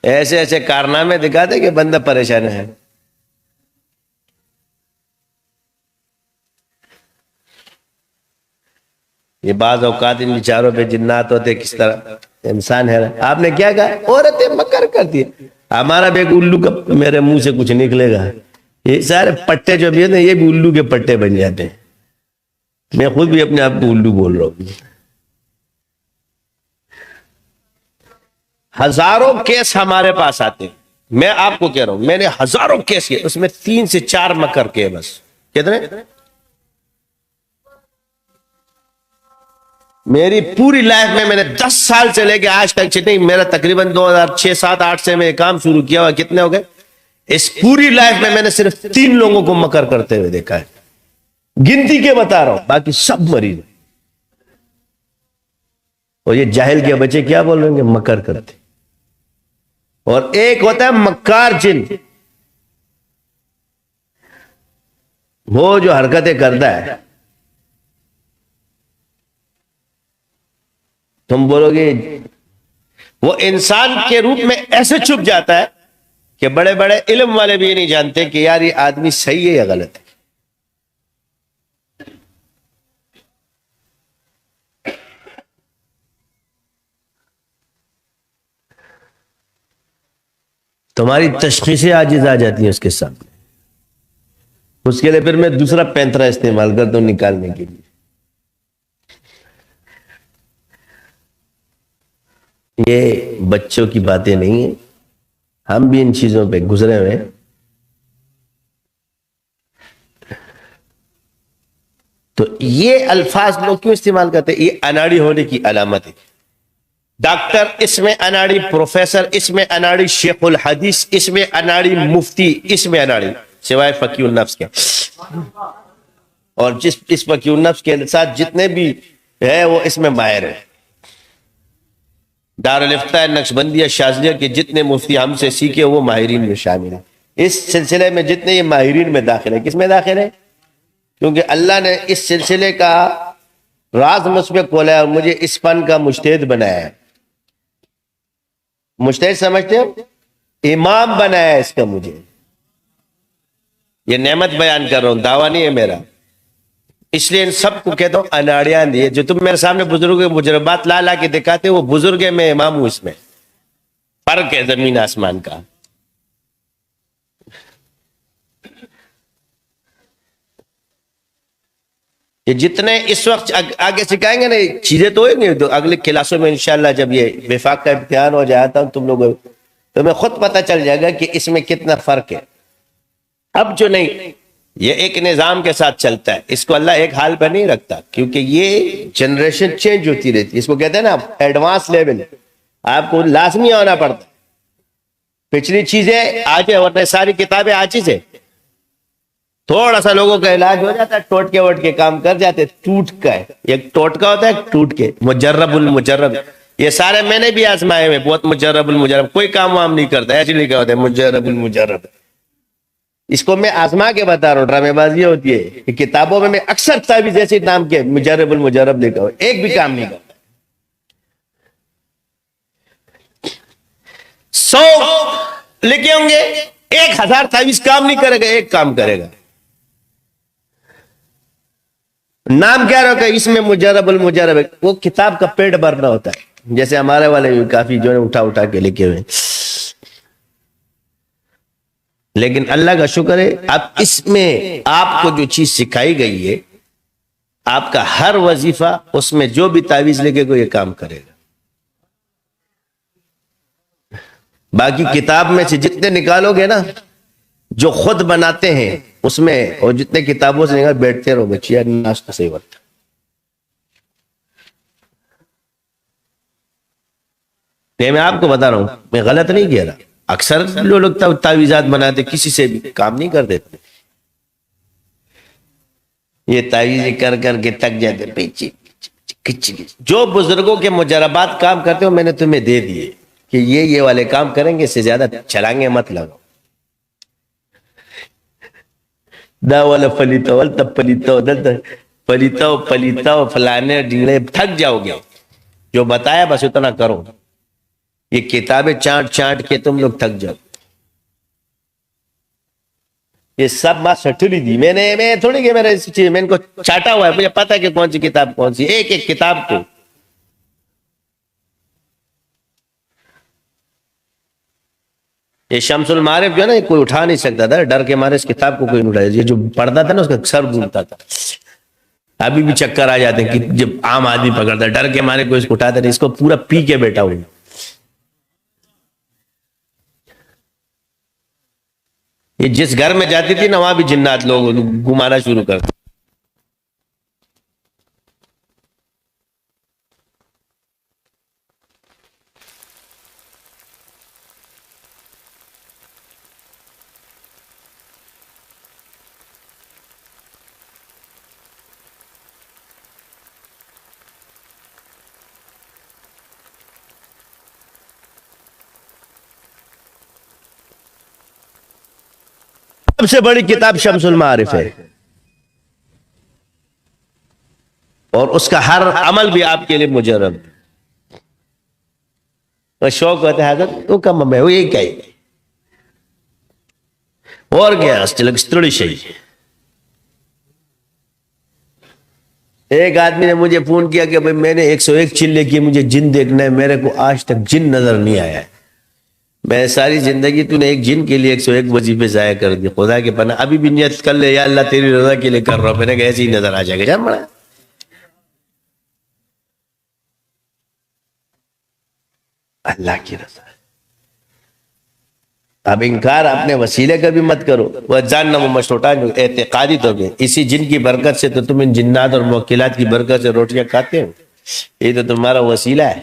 ایسے ایسے کارنامے دکھاتے کہ بندہ پریشان ہے. یہ بعض اوقات ان بیچاروں پہ جنات ہوتے کس طرح انسان ہے. آپ نے کیا کہا؟ عورتیں مکر کرتی ہے. ہمارا بھی ایک الو کا میرے منہ سے کچھ نکلے گا. یہ سارے پٹے جو بھی ہیں یہ بھی الو کے پٹے بن جاتے ہیں. میں خود بھی اپنے آپ کو الو بول رہا ہوں. ہزاروں کیس ہمارے پاس آتے ہیں. میں آپ کو کہہ رہا ہوں میں نے ہزاروں کیس کیے، اس میں 3 سے 4 مکر کے بس. کتنے؟ میری پوری لائف میں نے 10 سال سے لے کے آج تک چیزیں، میرا تقریباً 2006 7 8 سے میں کام شروع کیا ہوا. کتنے ہو گئے؟ اس پوری لائف میں نے صرف 3 لوگوں کو مکر کرتے ہوئے دیکھا ہے. گنتی کے بتا رہا ہوں، باقی سب مریض. اور یہ جاہل کے بچے کیا بول رہے ہیں؟ مکر کرتے. اور ایک ہوتا ہے مکار جن، وہ جو حرکتیں کرتا ہے. تم بولو گے وہ انسان کے روپ میں ایسے چھپ جاتا ہے کہ بڑے بڑے علم والے بھی یہ نہیں جانتے کہ یار یہ آدمی صحیح ہے یا غلط ہے. تمہاری تشخیصیں عاجز آ جاتی ہیں اس کے سامنے. اس کے لیے پھر میں دوسرا پینترا استعمال کرتا ہوں نکالنے کے لیے. یہ بچوں کی باتیں نہیں ہیں، ہم بھی ان چیزوں پہ گزرے ہوئے ہیں. تو یہ الفاظ لوگ کیوں استعمال کرتے ہیں؟ یہ اناڑی ہونے کی علامت ہے. ڈاکٹر اس میں اناڑی، پروفیسر اس میں اناڑی، شیخ الحدیث اس میں اناڑی، مفتی اس میں اناڑی، سوائے فقیہ النفس کے. اور اس فقیہ النفس کے ساتھ جتنے بھی ہے وہ اس میں ماہر ہے. دارالفتاء نقشبندیہ شاذلیہ کے جتنے مفتی ہم سے سیکھے وہ ماہرین میں شامل ہیں. اس سلسلے میں جتنے یہ ماہرین میں داخل ہیں، کس میں داخل ہیں؟ کیونکہ اللہ نے اس سلسلے کا راز مجھ پہ کھولا ہے اور مجھے اس فن کا مجتہد بنایا ہے. مجتہد سمجھتے ہو؟ امام بنایا ہے اس کا مجھے. یہ نعمت بیان کر رہا ہوں، دعویٰ نہیں ہے میرا. اس لیے ان سب کو کہتا ہوں اناڑیاں دیے. جو تم میرے سامنے بزرگوں کے مجربات لا لا کے دکھاتے وہ بزرگ ہے، میں امام ہوں. اس میں فرق ہے زمین آسمان کا. یہ جتنے اس وقت آگے سکھائیں گے نا چیزیں تو ہوئیں گے، تو اگلے کلاسوں میں انشاءاللہ جب یہ وفاق کا امتحان ہو جاتا ہوں تم لوگوں تو میں خود پتہ چل جائے گا کہ اس میں کتنا فرق ہے. اب جو نہیں، یہ ایک نظام کے ساتھ چلتا ہے. اس کو اللہ ایک حال پہ نہیں رکھتا کیونکہ یہ جنریشن چینج ہوتی رہتی ہے. اس کو کہتے ہیں نا ایڈوانس لیول، آپ کو لازمی ہونا پڑتا. پچھلی چیزیں آج ہے ورنہ ساری کتابیں آجز ہے. تھوڑا سا لوگوں کا علاج ہو جاتا ہے، ٹوٹ کے وٹ کے کام کر جاتے. ٹوٹ کا ہے، ایک ٹوٹکا ہوتا ہے ایک ٹوٹ کے. مجرب المجرب یہ سارے میں نے بھی آزمائے ہوئے، بہت مجرب المجرب، کوئی کام وام نہیں کرتا. ایسے لکھا ہوتا ہے مجرب المجرب. اس کو میں آزما کے بتا رہا ہوں، ڈرامے بازی ہوتی ہے. کہ کتابوں میں اکثر تعویذ جیسے نام کے مجرب المجرب لکھا ہوا، ایک بھی کام نہیں کرتا. 100 لکھے ہوں گے، 1000 تعویذ کام نہیں کرے گا، ایک کام کرے گا. نام کیا رکھا اس میں مجرب المجرب ہے. وہ کتاب کا پیٹ بھرنا ہوتا ہے. جیسے ہمارے والے بھی کافی جو ہے اٹھا اٹھا کے لکھے ہوئے. لیکن اللہ کا شکر ہے اب اس میں آپ کو جو چیز سکھائی گئی ہے، آپ کا ہر وظیفہ اس میں جو بھی تعویذ لکھے گا یہ کام کرے گا. باقی کتاب میں سے جتنے نکالو گے نا جو خود بناتے ہیں اس میں، اور جتنے کتابوں سے نکال بیٹھتے رہو بچیا ناش تو صحیح وقت. میں آپ کو بتا رہا ہوں، میں غلط نہیں کہہ رہا. اکثر لوگ تعویذات بناتے کسی سے بھی کام نہیں کر دیتے. یہ تعویذ کر کر کے تک جاتے. جو بزرگوں کے مجربات کام کرتے ہو میں نے تمہیں دے دیے کہ یہ والے کام کریں گے، اس سے زیادہ چلانگے مت لگو. دا والا پلیتا والا پلیتا پلیتا پلیتا فلانے ڈیڑے تھک جاؤ گے. جو بتایا بس اتنا کرو. یہ کتابیں چانٹ چانٹ کے تم لوگ تھک جاؤ. یہ سب ماں سٹری دی میں تھوڑی کہ میرا چیز میں ان کو چاٹا ہوا ہے, مجھے پتا کہ کون سی کتاب کون سی, ایک ایک کتاب کو. یہ شمس المعارف جو ہے نا, یہ کوئی اٹھا نہیں سکتا تھا, ڈر کے مارے اس کتاب کو کوئی نہیں اٹھایا. یہ جو پڑھتا تھا نا اس کا سر گھومتا تھا. ابھی بھی چکر آ جاتے ہیں کہ جب عام آدمی پکڑتا ہے, ڈر کے مارے کوئی اس کو اٹھاتا نہیں. اس کو پورا پی کے بیٹھا ہوا. یہ جس گھر میں جاتی تھی نا وہاں بھی جنات لوگ گھمانا شروع کرتے. سب سے بڑی کتاب شمس المعارف ہے, اور اس کا ہر عمل بھی آپ کے لیے مجرب. شوق ہوتا ہے حضرت تو کم ہے وہ یہ کیا ہے اور کیا استڑی شہی. ایک آدمی نے مجھے فون کیا کہ بھئی میں نے 101 چلے کی, مجھے جن دیکھنا ہے, میرے کو آج تک جن نظر نہیں آیا ہے. میں ساری زندگی تو نے ایک جن کے لیے 101 وظیفے ضائع کر دی. خدا کے پناہ ابھی بھی نیت کر لے یا اللہ تیری رضا کے لیے کر رہا ہوں. میں نے کہا ایسے ہی نظر آ جائے گا. جان بڑا اللہ کی رضا. اب انکار اپنے وسیلے کا بھی مت کرو. وہ جاننا وہ مشروطہ اعتقادی تو بھی اسی جن کی برکت سے تو تم ان جنات اور موکلات کی برکت سے روٹیاں کھاتے ہو. یہ تو تمہارا وسیلہ ہے.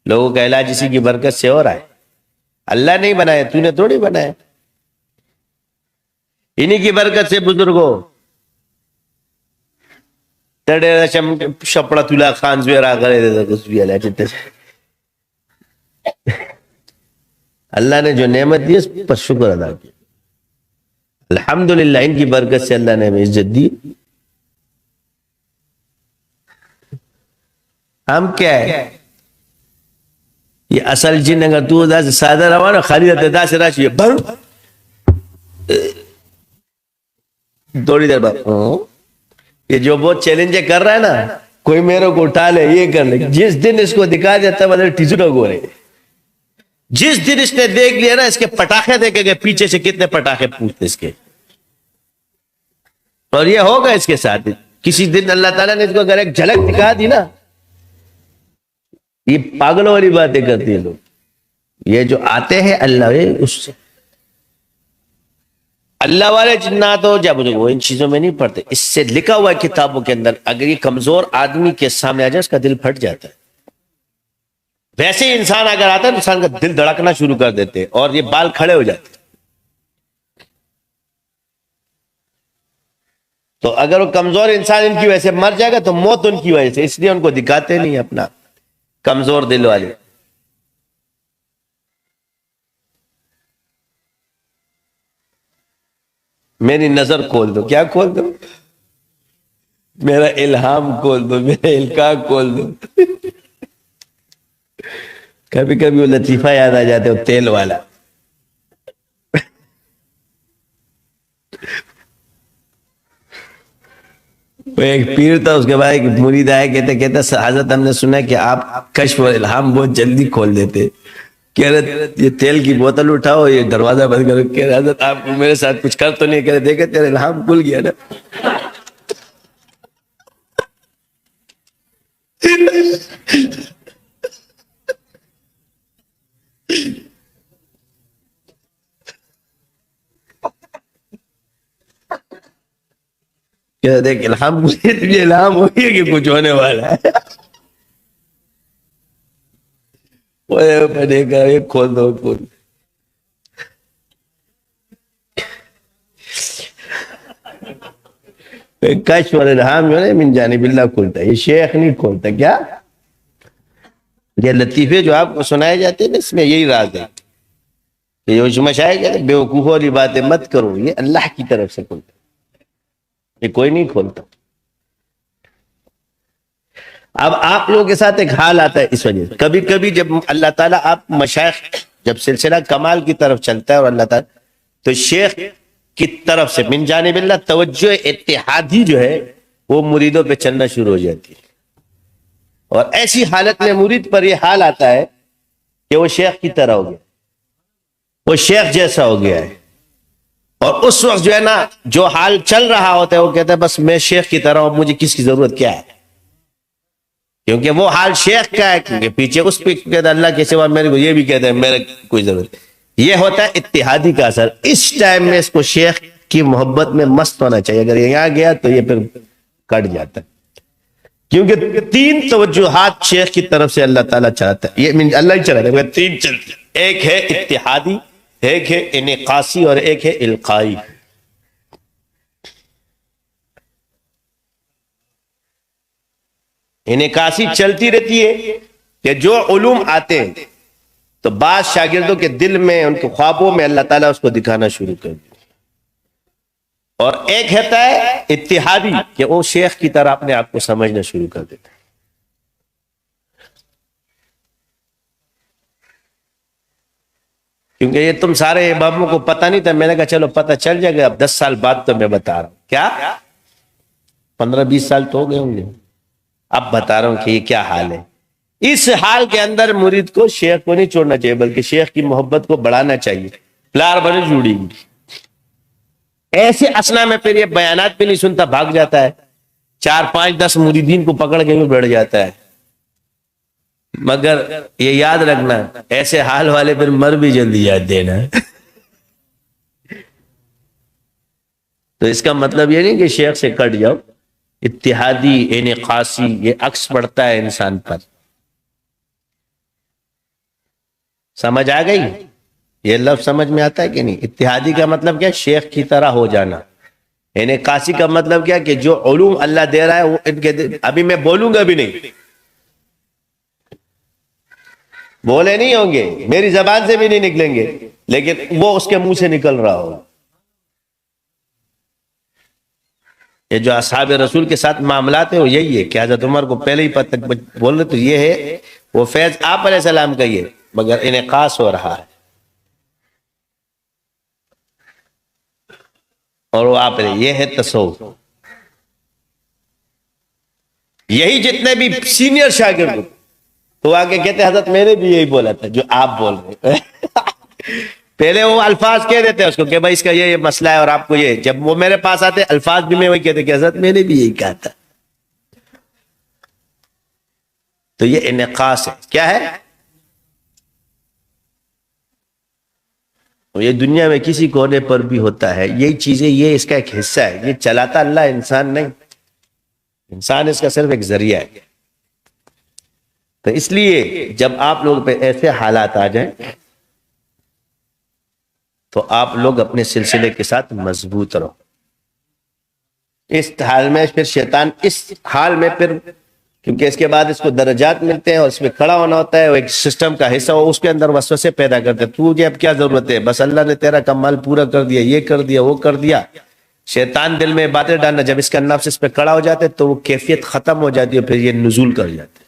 لوگوں کا علاج اسی کی برکت سے ہو رہا ہے. اللہ نہیں بنایا, تو نے تھوڑی بنایا. انہی کی برکت سے بزرگوں شپڑا تلا خان زویرا کرے دے کچھ بھی اللہ نے جو نعمت دی اس پر شکر ادا کیا. الحمدللہ ان کی برکت سے اللہ نے ہمیں عزت دی. ہم کیا ہے یہ اصل جن اگر تو دا سے سادہ روانا خالی رہتے دا سے راشی بھر دوڑی دیر بعد یہ جو بہت چیلنجیں کر رہا ہے نا, کوئی میرے کو اٹھا لے یہ کر لے. جس دن اس کو دکھا جاتا ہے ٹیزوٹا گو رہے, جس دن اس نے دیکھ لیا نا اس کے پٹاخے دیکھے گئے پیچھے سے کتنے پٹاخے پوچھتے اس کے, اور یہ ہوگا اس کے ساتھ. کسی دن اللہ تعالیٰ نے اس کو اگر ایک جھلک دکھا دی نا, یہ پاگلوں والی باتیں کرتی ہیں لوگ. یہ جو آتے ہیں اللہ اس سے اللہ والے جنات ہو جب وہ ان چیزوں میں نہیں پڑتے. اس سے لکھا ہوا ہے کتابوں کے اندر, اگر یہ کمزور آدمی کے سامنے آ جائے اس کا دل پھٹ جاتا ہے. ویسے ہی انسان اگر آتا ہے تو انسان کا دل دھڑکنا شروع کر دیتے اور یہ بال کھڑے ہو جاتے. تو اگر وہ کمزور انسان ان کی وجہ سے مر جائے گا تو موت ان کی وجہ سے, اس لیے ان کو دکھاتے نہیں اپنا کمزور دل والے. میری نظر کھول دو. کیا کھول دو؟ میرا الہام کھول دو, میرا القاء کھول دو. کبھی کبھی وہ لطیفہ یاد آ جاتے وہ تیل والا. وہ ایک پیر تھا, اس کے بعد ایک مرید آئے کہتے حضرت ہم نے سنا کہ آپ کشف اور الہام بہت جلدی کھول دیتے. کہہ رہے یہ تیل کی بوتل اٹھاؤ, یہ دروازہ بند کرو. کہہ رہے حضرت آپ میرے ساتھ کچھ کر تو نہیں. کہہ رہے دیکھے تیرا الہام کھل گیا نا. دیکھ الہام مجھے تجھے الہام ہو گیا کہ کچھ ہونے والا ہے. میں کہا یہ کھول دو کھول. کشف اور الہام جو ہے من جانب اللہ کھولتا ہے, یہ شیخ نہیں کھولتا. کیا یہ لطیفے جو آپ کو سنائے جاتے ہیں نا اس میں یہی راز ہے. یہ جو مشاہد کہتے ہیں بیوقوفوں والی باتیں مت کرو, یہ اللہ کی طرف سے کھولتا, یہ کوئی نہیں کھولتا. اب آپ لوگوں کے ساتھ ایک حال آتا ہے اس وجہ سے، کبھی کبھی جب اللہ تعالیٰ آپ مشائخ جب سلسلہ کمال کی طرف چلتا ہے اور اللہ تعالیٰ تو شیخ کی طرف سے من جانب اللہ توجہ اتحادی جو ہے وہ مریدوں پہ چلنا شروع ہو جاتی ہے، اور ایسی حالت میں مرید پر یہ حال آتا ہے کہ وہ شیخ کی طرح ہو گیا، وہ شیخ جیسا ہو گیا ہے، اور اس وقت جو ہے نا جو حال چل رہا ہوتا ہے وہ کہتا ہے بس میں شیخ کی طرح ہوں، مجھے کس کی ضرورت کیا ہے، کیونکہ وہ حال شیخ کا ہے، کیونکہ پیچھے اس پہ کہتا ہے اللہ کے سوا میرے کو، یہ بھی کہتا ہے میرے کوئی ضرورت نہیں۔ یہ ہوتا ہے اتحادی کا اثر، اس ٹائم میں اس کو شیخ کی محبت میں مست ہونا چاہیے، اگر یہاں گیا تو یہ پھر کٹ جاتا ہے، کیونکہ تین توجہات شیخ کی طرف سے اللہ تعالیٰ چاہتا ہے، یہ اللہ ہی چاہتا ہے، تین چلتے ہیں، ایک ہے اتحادی، ایک ہے انعکاسی، اور ایک ہے القائی۔ انعکاسی چلتی رہتی ہے کہ جو علوم آتے ہیں تو بعض شاگردوں کے دل میں، ان کے خوابوں میں اللہ تعالیٰ اس کو دکھانا شروع کر دے، اور ایک ہوتا ہے اتحادی کہ وہ شیخ کی طرح اپنے آپ کو سمجھنا شروع کر دیتا ہے۔ کیونکہ یہ تم سارے اماموں کو پتہ نہیں تھا، میں نے کہا چلو پتہ چل جائے گا، اب 10 سال بعد تو میں بتا رہا ہوں، کیا 15-20 سال تو ہو گئے ہوں گے، اب بتا رہا ہوں کہ یہ کیا حال ہے۔ اس حال کے اندر مرید کو شیخ کو نہیں چھوڑنا چاہیے، بلکہ شیخ کی محبت کو بڑھانا چاہیے، پلار بنے جوڑی گی۔ ایسے اسنا میں پھر یہ بیانات بھی نہیں سنتا، بھاگ جاتا ہے، 4-5-10 مریدین کو پکڑ کے بھی بیٹھ جاتا ہے، مگر یہ یاد رکھنا ایسے حال والے پھر مر بھی جلدی جاتے ہیں نا۔ تو اس کا مطلب یہ نہیں کہ شیخ سے کٹ جاؤ، اتحادی انعکاسی یہ عکس پڑتا ہے انسان پر۔ سمجھ آ گئی؟ یہ لفظ سمجھ میں آتا ہے کہ نہیں؟ اتحادی کا مطلب کیا؟ شیخ کی طرح ہو جانا۔ انعکاسی کا مطلب کیا؟ کہ جو علوم اللہ دے رہا ہے وہ ان کے ابھی میں بولوں گا بھی نہیں، بولے نہیں ہوں گے، میری زبان سے بھی نہیں نکلیں گے، لیکن وہ اس کے منہ سے نکل رہا ہوگا۔ یہ جو اصحاب رسول کے ساتھ معاملات ہیں وہ یہی ہے کہ حضرت عمر کو پہلے ہی پتہ بول رہے تو یہ ہے وہ فیض آپ علیہ السلام کا یہ، مگر انعکاس ہو رہا ہے، اور وہ آپ یہ ہے تصوف۔ یہی جتنے بھی سینئر شاگرد تو آگے کہتے ہیں حضرت میں نے بھی یہی بولا تھا جو آپ بول رہے ہیں۔ پہلے وہ الفاظ کہہ دیتے ہیں اس کو کہ بھائی اس کا یہ مسئلہ ہے اور آپ کو یہ، جب وہ میرے پاس آتے الفاظ بھی میں وہی کہتے کہ حضرت میں نے بھی یہی کہا تھا۔ تو یہ انعکاس ہے، کیا ہے؟ یہ دنیا میں کسی کونے پر بھی ہوتا ہے، یہی چیزیں، یہ اس کا ایک حصہ ہے، یہ چلاتا اللہ انسان نہیں، انسان اس کا صرف ایک ذریعہ ہے۔ تو اس لیے جب آپ لوگ پہ ایسے حالات آ جائیں تو آپ لوگ اپنے سلسلے کے ساتھ مضبوط رہو۔ اس حال میں پھر شیطان اس حال میں پھر، کیونکہ اس کے بعد اس کو درجات ملتے ہیں اور اس میں کھڑا ہونا ہوتا ہے، وہ ایک سسٹم کا حصہ ہو، اس کے اندر وسوسے پیدا کرتے ہیں، تجھے اب کیا ضرورت ہے، بس اللہ نے تیرا کمال پورا کر دیا، یہ کر دیا، وہ کر دیا۔ شیطان دل میں باتیں ڈالنا، جب اس کا نفس اس پہ کھڑا ہو جاتے تو وہ کیفیت ختم ہو جاتی ہے، پھر یہ نزول کر جاتے۔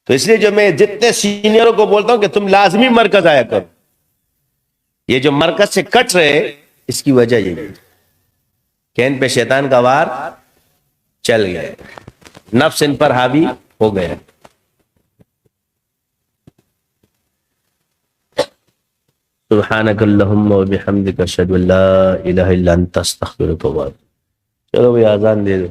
تو اس لیے جو میں جتنے سینئروں کو بولتا ہوں کہ تم لازمی مرکز آیا کرو، یہ جو مرکز سے کٹ رہے اس کی وجہ یہی ہے کہ ان پہ شیطان کا وار چل گیا، نفس ان پر حاوی ہو گیا۔ سبحانک اللہم و بحمدک اشہد ان لا الہ الا انت استغفرک و اتوب الیک۔ چلو بھائی آذان دے دو۔